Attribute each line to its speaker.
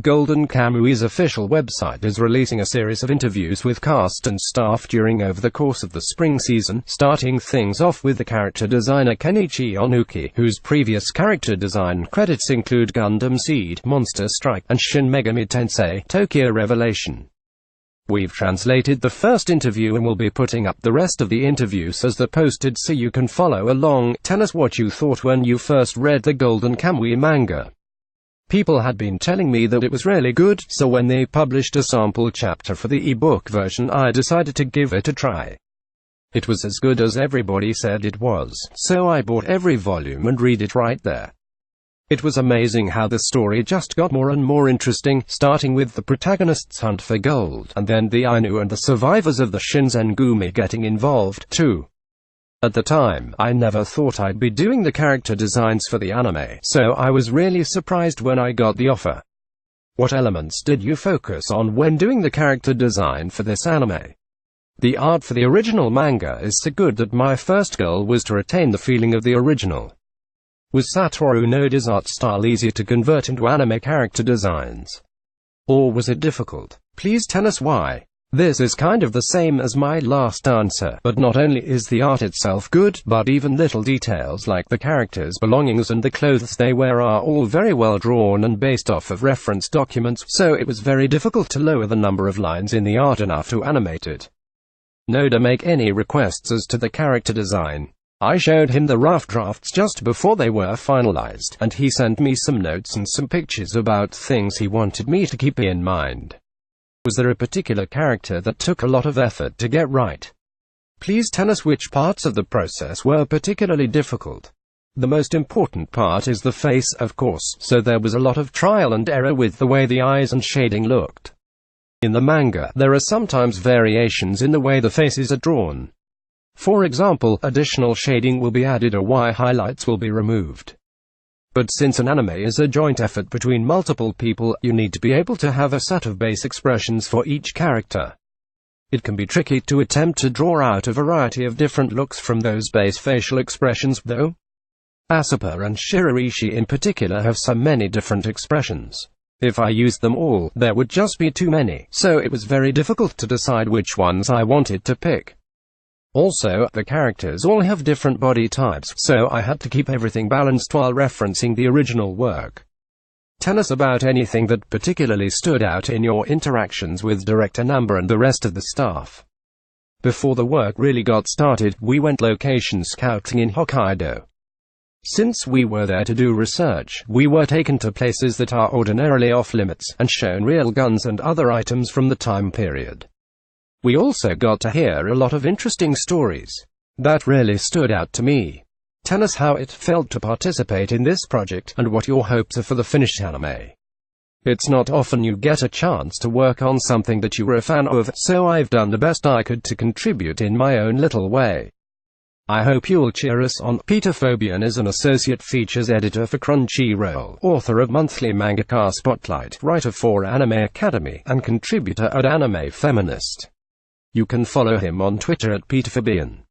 Speaker 1: Golden Kamui's official website is releasing a series of interviews with cast and staff over the course of the spring season, starting things off with the character designer Kenichi Onuki, whose previous character design credits include Gundam Seed, Monster Strike, and Shin Megami Tensei: Tokyo Revelation. We've translated the first interview and will be putting up the rest of the interviews as they're posted so you can follow along. Tell us what you thought when you first read the Golden Kamui manga. People had been telling me that it was really good, so when they published a sample chapter for the ebook version I decided to give it a try. It was as good as everybody said it was, so I bought every volume and read it right there. It was amazing how the story just got more and more interesting, starting with the protagonist's hunt for gold, and then the Ainu and the survivors of the Shinsengumi getting involved, too. At the time, I never thought I'd be doing the character designs for the anime, so I was really surprised when I got the offer. What elements did you focus on when doing the character design for this anime? The art for the original manga is so good that my first goal was to retain the feeling of the original. Was Satoru Noda's art style easier to convert into anime character designs? Or was it difficult? Please tell us why. This is kind of the same as my last answer, but not only is the art itself good, but even little details like the characters' belongings and the clothes they wear are all very well drawn and based off of reference documents, so it was very difficult to lower the number of lines in the art enough to animate it. Noda make any requests as to the character design? I showed him the rough drafts just before they were finalized, and he sent me some notes and some pictures about things he wanted me to keep in mind. Was there a particular character that took a lot of effort to get right? Please tell us which parts of the process were particularly difficult. The most important part is the face, of course, so there was a lot of trial and error with the way the eyes and shading looked. In the manga, there are sometimes variations in the way the faces are drawn. For example, additional shading will be added or Y highlights will be removed. But since an anime is a joint effort between multiple people, you need to be able to have a set of base expressions for each character. It can be tricky to attempt to draw out a variety of different looks from those base facial expressions, though. Asapa and Shiraishi in particular have so many different expressions. If I used them all, there would just be too many, so it was very difficult to decide which ones I wanted to pick. Also, the characters all have different body types, so I had to keep everything balanced while referencing the original work. Tell us about anything that particularly stood out in your interactions with director Namba and the rest of the staff. Before the work really got started, we went location scouting in Hokkaido. Since we were there to do research, we were taken to places that are ordinarily off-limits, and shown real guns and other items from the time period. We also got to hear a lot of interesting stories. That really stood out to me. Tell us how it felt to participate in this project, and what your hopes are for the finished anime. It's not often you get a chance to work on something that you were a fan of, so I've done the best I could to contribute in my own little way. I hope you'll cheer us on. Peter Fabian is an associate features editor for Crunchyroll, author of monthly Mangaka Spotlight, writer for Anime Academy, and contributor at Anime Feminist. You can follow him on Twitter at Peter Fabian.